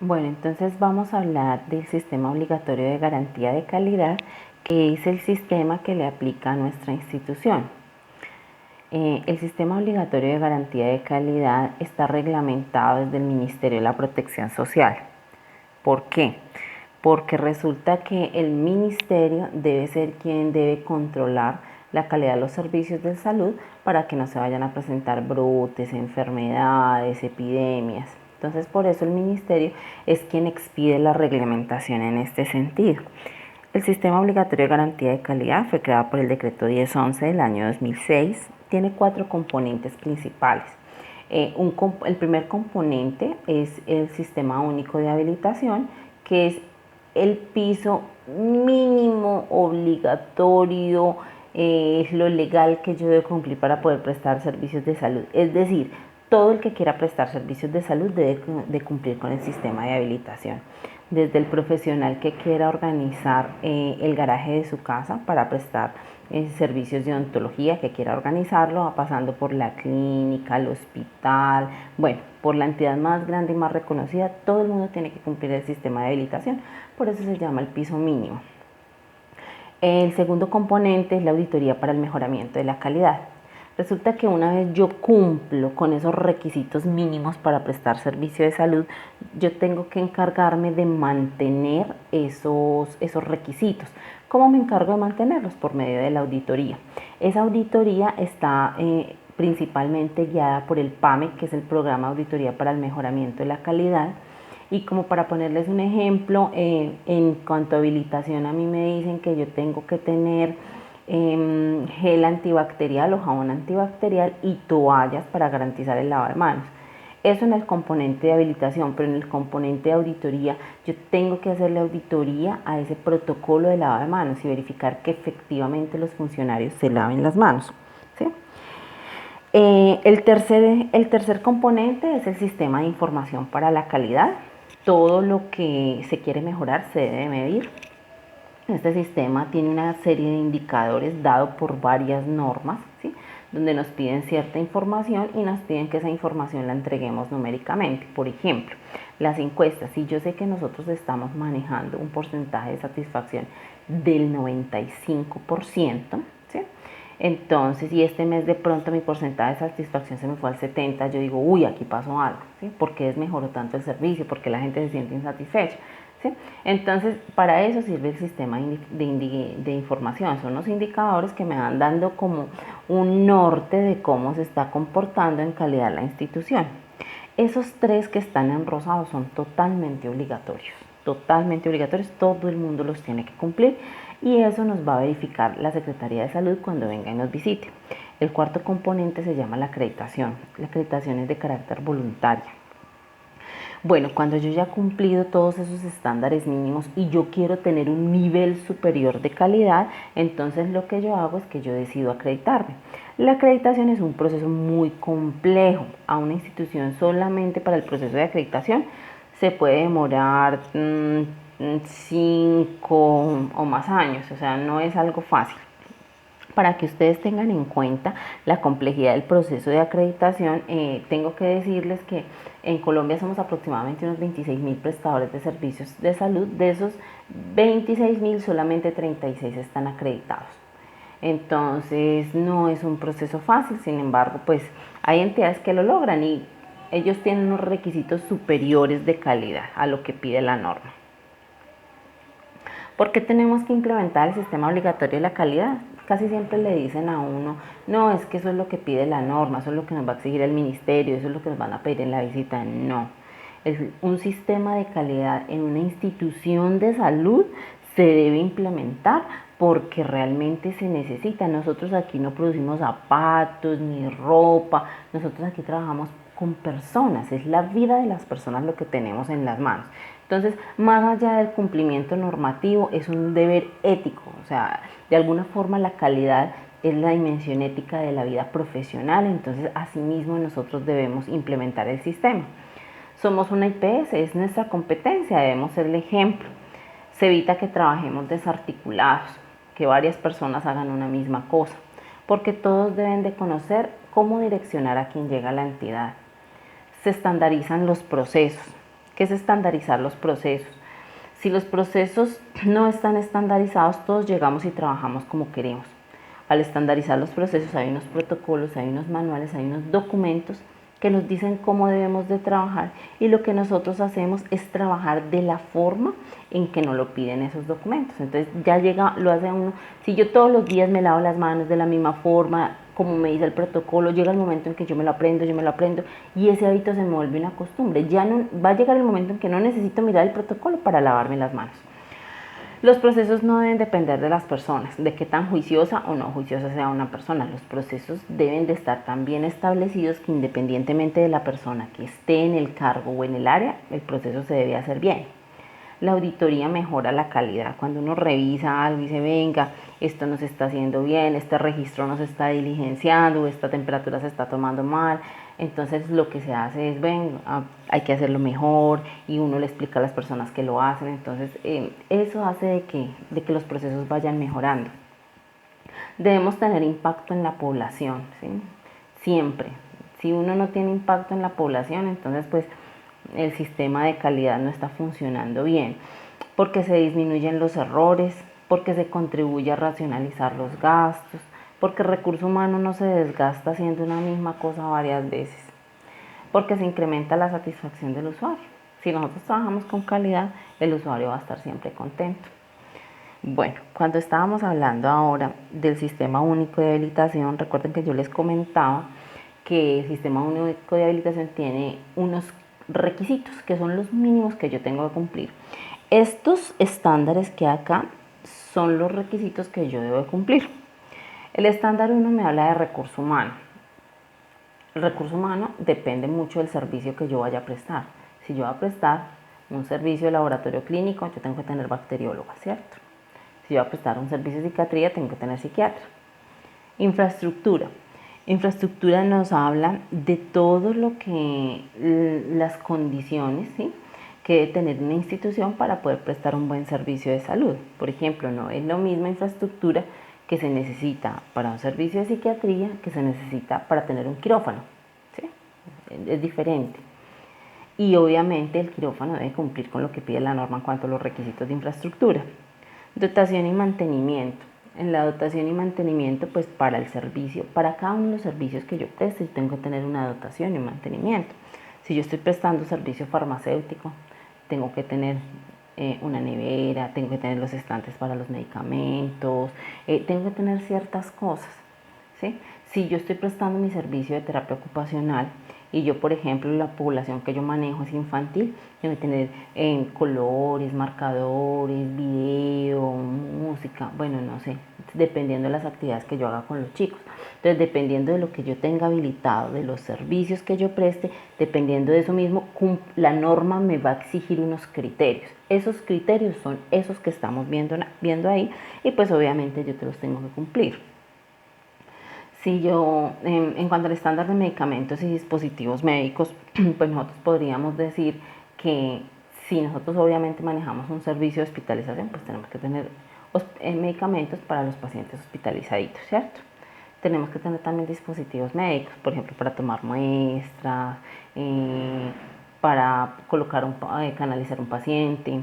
Bueno, entonces vamos a hablar del sistema obligatorio de garantía de calidad, que es el sistema que le aplica a nuestra institución. El sistema obligatorio de garantía de calidad está reglamentado desde el Ministerio de la Protección Social. ¿Por qué? Porque resulta que el ministerio debe ser quien debe controlar la calidad de los servicios de salud para que no se vayan a presentar brotes, enfermedades, epidemias. Entonces, por eso el ministerio es quien expide la reglamentación en este sentido. El sistema obligatorio de garantía de calidad fue creado por el decreto 1011 del año 2006. Tiene 4 componentes principales. El primer componente es el sistema único de habilitación, que es el piso mínimo obligatorio, es lo legal que yo debo cumplir para poder prestar servicios de salud. Es decir, todo el que quiera prestar servicios de salud debe de cumplir con el sistema de habilitación. Desde el profesional que quiera organizar el garaje de su casa para prestar servicios de odontología, que quiera organizarlo, pasando por la clínica, el hospital, bueno, por la entidad más grande y más reconocida, todo el mundo tiene que cumplir el sistema de habilitación, por eso se llama el piso mínimo. El segundo componente es la auditoría para el mejoramiento de la calidad. Resulta que una vez yo cumplo con esos requisitos mínimos para prestar servicio de salud, yo tengo que encargarme de mantener esos requisitos. ¿Cómo me encargo de mantenerlos? Por medio de la auditoría. Esa auditoría está principalmente guiada por el PAME, que es el Programa de Auditoría para el Mejoramiento de la Calidad. Y como para ponerles un ejemplo, en cuanto a habilitación, a mí me dicen que yo tengo que tener gel antibacterial o jabón antibacterial y toallas para garantizar el lavado de manos. Eso en el componente de habilitación, pero en el componente de auditoría yo tengo que hacerle auditoría a ese protocolo de lavado de manos y verificar que efectivamente los funcionarios se laven las manos, ¿sí? El tercer componente es el sistema de información para la calidad. Todo lo que se quiere mejorar se debe medir. Este sistema tiene una serie de indicadores dados por varias normas, ¿sí? Donde nos piden cierta información y nos piden que esa información la entreguemos numéricamente. Por ejemplo, las encuestas. Si yo sé que nosotros estamos manejando un porcentaje de satisfacción del 95%, ¿sí? Entonces, si este mes de pronto mi porcentaje de satisfacción se me fue al 70%, yo digo, uy, aquí pasó algo, ¿sí? ¿Por qué desmejoró tanto el servicio? ¿Por qué la gente se siente insatisfecha? ¿Sí? Entonces, para eso sirve el sistema de información. Son los indicadores que me van dando como un norte de cómo se está comportando en calidad la institución. Esos 3 que están en rosado son totalmente obligatorios. Totalmente obligatorios, todo el mundo los tiene que cumplir y eso nos va a verificar la Secretaría de Salud cuando venga y nos visite. El cuarto componente se llama la acreditación. La acreditación es de carácter voluntario. Bueno, cuando yo ya he cumplido todos esos estándares mínimos y yo quiero tener un nivel superior de calidad, entonces lo que yo hago es que yo decido acreditarme. La acreditación es un proceso muy complejo. A una institución solamente para el proceso de acreditación se puede demorar 5 o más años, o sea, no es algo fácil. Para que ustedes tengan en cuenta la complejidad del proceso de acreditación, tengo que decirles que en Colombia somos aproximadamente unos 26.000 prestadores de servicios de salud. De esos 26.000, solamente 36 están acreditados. Entonces no es un proceso fácil, sin embargo, pues hay entidades que lo logran y ellos tienen unos requisitos superiores de calidad a lo que pide la norma. ¿Por qué tenemos que implementar el sistema obligatorio de la calidad? Casi siempre le dicen a uno, no, es que eso es lo que pide la norma, eso es lo que nos va a exigir el ministerio, eso es lo que nos van a pedir en la visita. No, un sistema de calidad en una institución de salud se debe implementar porque realmente se necesita. Nosotros aquí no producimos zapatos ni ropa, nosotros aquí trabajamos con personas, es la vida de las personas lo que tenemos en las manos. Entonces, más allá del cumplimiento normativo, es un deber ético, o sea, de alguna forma la calidad es la dimensión ética de la vida profesional, entonces asimismo nosotros debemos implementar el sistema. Somos una IPS, es nuestra competencia, debemos ser el ejemplo. Se evita que trabajemos desarticulados, que varias personas hagan una misma cosa, porque todos deben de conocer cómo direccionar a quien llega a la entidad. Se estandarizan los procesos. que es estandarizar los procesos. Si los procesos no están estandarizados, todos llegamos y trabajamos como queremos. Al estandarizar los procesos hay unos protocolos, hay unos manuales, hay unos documentos que nos dicen cómo debemos de trabajar, y lo que nosotros hacemos es trabajar de la forma en que nos lo piden esos documentos. Entonces ya llega, lo hace uno. Si yo todos los días me lavo las manos de la misma forma, como me dice el protocolo, llega el momento en que yo me lo aprendo y ese hábito se me vuelve una costumbre. Ya no va a llegar el momento en que no necesito mirar el protocolo para lavarme las manos. Los procesos no deben depender de las personas, de qué tan juiciosa o no juiciosa sea una persona. Los procesos deben de estar tan bien establecidos que, independientemente de la persona que esté en el cargo o en el área, el proceso se debe hacer bien. La auditoría mejora la calidad. Cuando uno revisa algo y dice, venga, esto no se está haciendo bien, este registro no se está diligenciando, esta temperatura se está tomando mal, entonces lo que se hace es, ven, hay que hacerlo mejor, y uno le explica a las personas que lo hacen. Entonces eso hace de que los procesos vayan mejorando. Debemos tener impacto en la población, ¿sí? Siempre. Si uno no tiene impacto en la población, entonces pues el sistema de calidad no está funcionando bien, porque se disminuyen los errores, porque se contribuye a racionalizar los gastos, porque el recurso humano no se desgasta haciendo una misma cosa varias veces, porque se incrementa la satisfacción del usuario. Si nosotros trabajamos con calidad, el usuario va a estar siempre contento. Bueno, cuando estábamos hablando ahora del Sistema Único de Habilitación, recuerden que yo les comentaba que el Sistema Único de Habilitación tiene unos requisitos que son los mínimos que yo tengo que cumplir. Estos estándares que acá son los requisitos que yo debo de cumplir. El estándar 1 me habla de recurso humano. El recurso humano depende mucho del servicio que yo vaya a prestar. Si yo voy a prestar un servicio de laboratorio clínico, yo tengo que tener bacterióloga, ¿cierto? Si yo voy a prestar un servicio de psiquiatría, tengo que tener psiquiatra. Infraestructura. Infraestructura nos habla de todo lo que, las condiciones, ¿sí?, que debe tener una institución para poder prestar un buen servicio de salud. Por ejemplo, no es lo mismo infraestructura que se necesita para un servicio de psiquiatría que se necesita para tener un quirófano, ¿sí? Es diferente. Y obviamente el quirófano debe cumplir con lo que pide la norma en cuanto a los requisitos de infraestructura. Dotación y mantenimiento. En la dotación y mantenimiento, pues para el servicio, para cada uno de los servicios que yo preste, yo tengo que tener una dotación y un mantenimiento. Si yo estoy prestando servicio farmacéutico, tengo que tener una nevera, tengo que tener los estantes para los medicamentos, tengo que tener ciertas cosas, ¿sí? Si yo estoy prestando mi servicio de terapia ocupacional y yo, por ejemplo, la población que yo manejo es infantil, tengo que tener colores, marcadores, video, música, bueno, no sé, dependiendo de las actividades que yo haga con los chicos. Entonces, dependiendo de lo que yo tenga habilitado, de los servicios que yo preste, dependiendo de eso mismo, la norma me va a exigir unos criterios. Esos criterios son esos que estamos viendo ahí, y pues obviamente yo te los tengo que cumplir. Si yo, en cuanto al estándar de medicamentos y dispositivos médicos, pues nosotros podríamos decir que si nosotros obviamente manejamos un servicio de hospitalización, pues tenemos que tener medicamentos para los pacientes hospitalizaditos, ¿cierto? Tenemos que tener también dispositivos médicos, por ejemplo, para tomar muestras, para canalizar un paciente.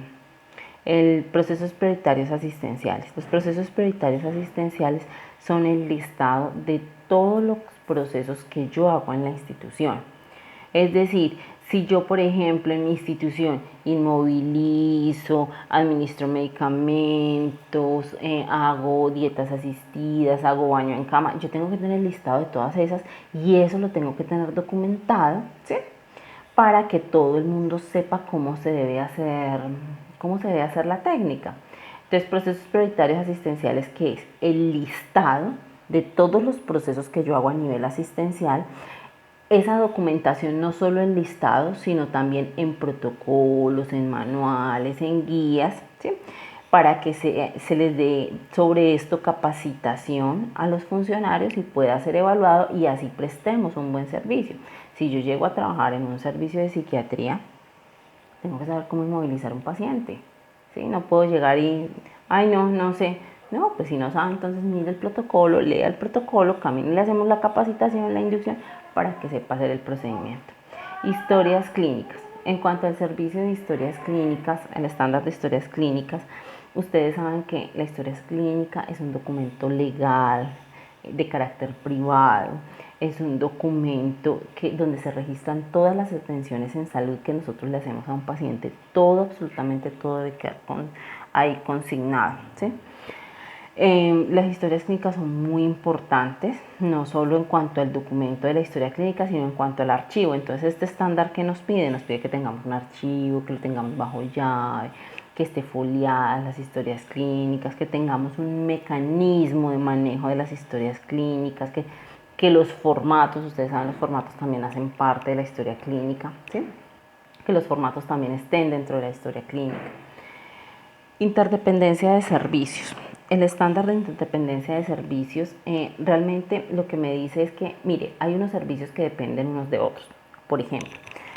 Procesos prioritarios asistenciales. Los procesos prioritarios asistenciales son el listado de todos los procesos que yo hago en la institución. Es decir, si yo, por ejemplo, en mi institución inmovilizo, administro medicamentos, hago dietas asistidas, hago baño en cama, yo tengo que tener el listado de todas esas, y eso lo tengo que tener documentado, ¿sí?, para que todo el mundo sepa cómo se debe hacer la técnica. Entonces, procesos prioritarios asistenciales, ¿qué es? El listado de todos los procesos que yo hago a nivel asistencial. Esa documentación no solo en listados, sino también en protocolos, en manuales, en guías, ¿sí?, para que se les dé sobre esto capacitación a los funcionarios y pueda ser evaluado, y así prestemos un buen servicio. Si yo llego a trabajar en un servicio de psiquiatría, tengo que saber cómo inmovilizar un paciente, ¿sí? No puedo llegar y, ay, no sé. No, pues si no sabe, entonces mire el protocolo, lea el protocolo, camine y le hacemos la capacitación, la inducción, para que sepa hacer el procedimiento. Historias clínicas. En cuanto al servicio de historias clínicas, el estándar de historias clínicas, ustedes saben que la historia clínica es un documento legal de carácter privado, es un documento donde se registran todas las atenciones en salud que nosotros le hacemos a un paciente, todo, absolutamente todo debe quedar ahí consignado, ¿sí? Las historias clínicas son muy importantes, no solo en cuanto al documento de la historia clínica, sino en cuanto al archivo. Entonces, este estándar que nos pide que tengamos un archivo, que lo tengamos bajo llave, que esté foliadas las historias clínicas, que tengamos un mecanismo de manejo de las historias clínicas, que los formatos, ustedes saben, los formatos también hacen parte de la historia clínica, ¿sí? Que los formatos también estén dentro de la historia clínica. Interdependencia de servicios. El estándar de interdependencia de servicios realmente lo que me dice es que, mire, hay unos servicios que dependen unos de otros. Por ejemplo,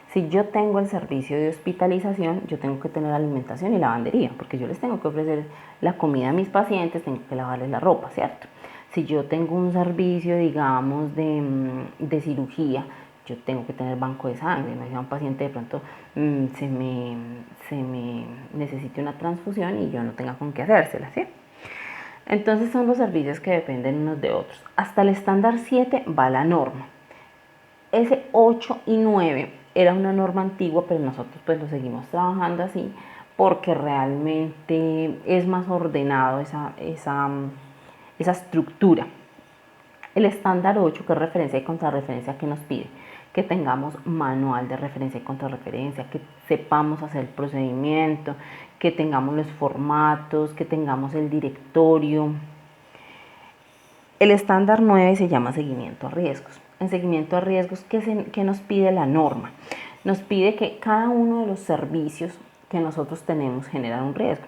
si yo tengo el servicio de hospitalización, yo tengo que tener alimentación y lavandería, porque yo les tengo que ofrecer la comida a mis pacientes, tengo que lavarles la ropa, ¿cierto? Si yo tengo un servicio, digamos, de cirugía, yo tengo que tener banco de sangre, no sea un paciente de pronto se me necesite una transfusión y yo no tenga con qué hacérsela, ¿sí? Entonces son los servicios que dependen unos de otros. Hasta el estándar 7 va la norma. Ese 8 y 9 era una norma antigua, pero nosotros pues lo seguimos trabajando así porque realmente es más ordenado esa estructura. El estándar 8, que es referencia y contrarreferencia, que nos pide que tengamos manual de referencia y contrarreferencia, que sepamos hacer el procedimiento, que tengamos los formatos, que tengamos el directorio. El estándar 9 se llama seguimiento a riesgos. En seguimiento a riesgos, ¿qué nos pide la norma? Nos pide que cada uno de los servicios que nosotros tenemos generan un riesgo.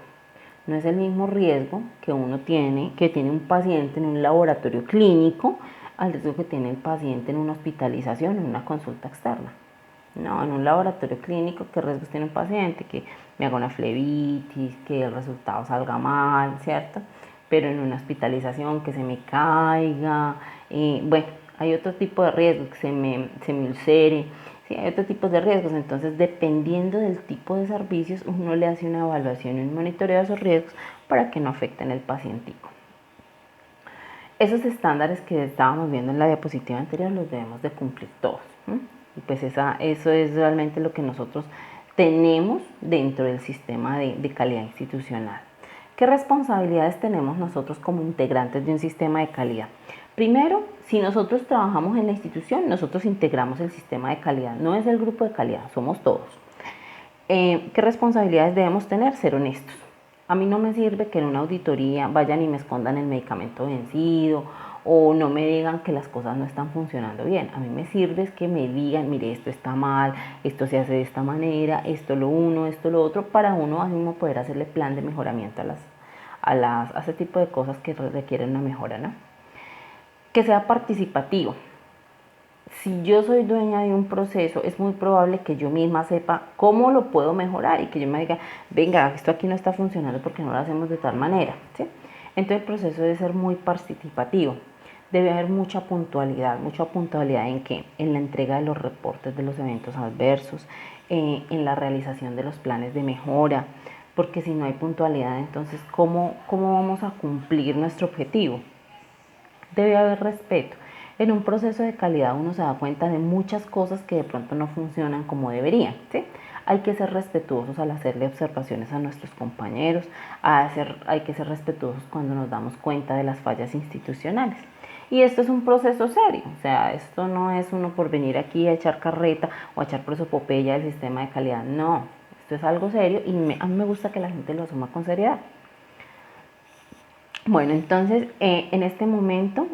No es el mismo riesgo que tiene un paciente en un laboratorio clínico al riesgo que tiene el paciente en una hospitalización, en una consulta externa. No, en un laboratorio clínico, ¿qué riesgos tiene un paciente? Que me haga una flebitis, que el resultado salga mal, ¿cierto? Pero en una hospitalización, que se me caiga, bueno, hay otro tipo de riesgos, que se me ulcere, sí, hay otros tipos de riesgos. Entonces, dependiendo del tipo de servicios, uno le hace una evaluación y un monitoreo de esos riesgos para que no afecten el pacientico. Esos estándares que estábamos viendo en la diapositiva anterior los debemos de cumplir todos, ¿sí? Y pues eso es realmente lo que nosotros tenemos dentro del sistema de calidad institucional. ¿Qué responsabilidades tenemos nosotros como integrantes de un sistema de calidad? Primero, si nosotros trabajamos en la institución, nosotros integramos el sistema de calidad, no es el grupo de calidad, somos todos. ¿Qué responsabilidades debemos tener? Ser honestos. A mí no me sirve que en una auditoría vayan y me escondan el medicamento vencido o no me digan que las cosas no están funcionando bien. A mí me sirve es que me digan, mire, esto está mal, esto se hace de esta manera, esto lo uno, esto lo otro, para uno mismo poder hacerle plan de mejoramiento a ese tipo de cosas que requieren una mejora, ¿no? Que sea participativo. Si yo soy dueña de un proceso, es muy probable que yo misma sepa cómo lo puedo mejorar y que yo me diga, venga, esto aquí no está funcionando porque no lo hacemos de tal manera, ¿sí? Entonces el proceso debe ser muy participativo. Debe haber mucha puntualidad ¿en qué? En la entrega de los reportes de los eventos adversos, en la realización de los planes de mejora, porque si no hay puntualidad, entonces ¿cómo vamos a cumplir nuestro objetivo? Debe haber respeto. En un proceso de calidad uno se da cuenta de muchas cosas que de pronto no funcionan como deberían, ¿sí? Hay que ser respetuosos al hacerle observaciones a nuestros compañeros, hay que ser respetuosos cuando nos damos cuenta de las fallas institucionales. Y esto es un proceso serio, o sea, esto no es uno por venir aquí a echar carreta o a echar prosopopeya del sistema de calidad, no, esto es algo serio y a mí me gusta que la gente lo asuma con seriedad. Bueno, entonces en este momento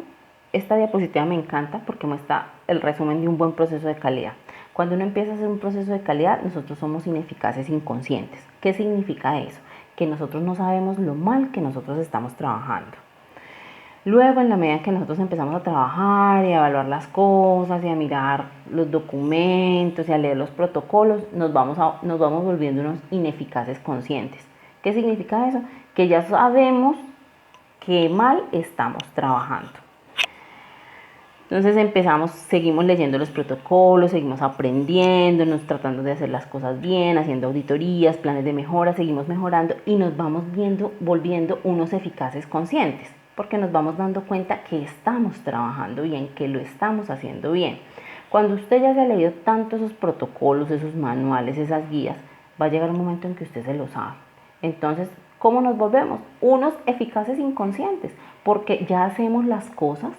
esta diapositiva me encanta porque muestra el resumen de un buen proceso de calidad. Cuando uno empieza a hacer un proceso de calidad, nosotros somos ineficaces inconscientes. ¿Qué significa eso? Que nosotros no sabemos lo mal que nosotros estamos trabajando. Luego, en la medida que nosotros empezamos a trabajar y a evaluar las cosas y a mirar los documentos y a leer los protocolos, nos vamos volviendo unos ineficaces conscientes. ¿Qué significa eso? Que ya sabemos qué mal estamos trabajando. Entonces empezamos, seguimos leyendo los protocolos, seguimos aprendiéndonos, tratando de hacer las cosas bien, haciendo auditorías, planes de mejora, seguimos mejorando y nos vamos volviendo unos eficaces conscientes, porque nos vamos dando cuenta que estamos trabajando bien, que lo estamos haciendo bien. Cuando usted ya se ha leído tanto esos protocolos, esos manuales, esas guías, va a llegar un momento en que usted se lo sabe. Entonces, ¿cómo nos volvemos? Unos eficaces inconscientes, porque ya hacemos las cosas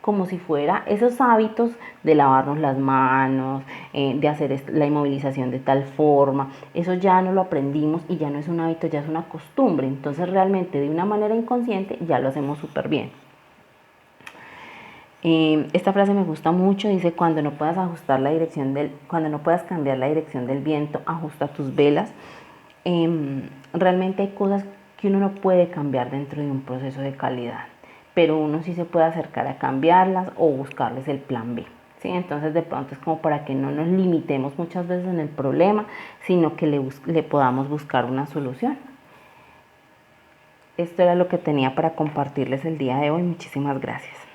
como si fuera esos hábitos de lavarnos las manos, de hacer la inmovilización de tal forma, eso ya no lo aprendimos y ya no es un hábito, ya es una costumbre, entonces realmente de una manera inconsciente ya lo hacemos súper bien. Esta frase me gusta mucho, dice: cuando no puedas cuando no puedas cambiar la dirección del viento, ajusta tus velas. Realmente hay cosas que uno no puede cambiar dentro de un proceso de calidad, pero uno sí se puede acercar a cambiarlas o buscarles el plan B. ¿Sí? Entonces de pronto es como para que no nos limitemos muchas veces en el problema, sino que le podamos buscar una solución. Esto era lo que tenía para compartirles el día de hoy. Muchísimas gracias.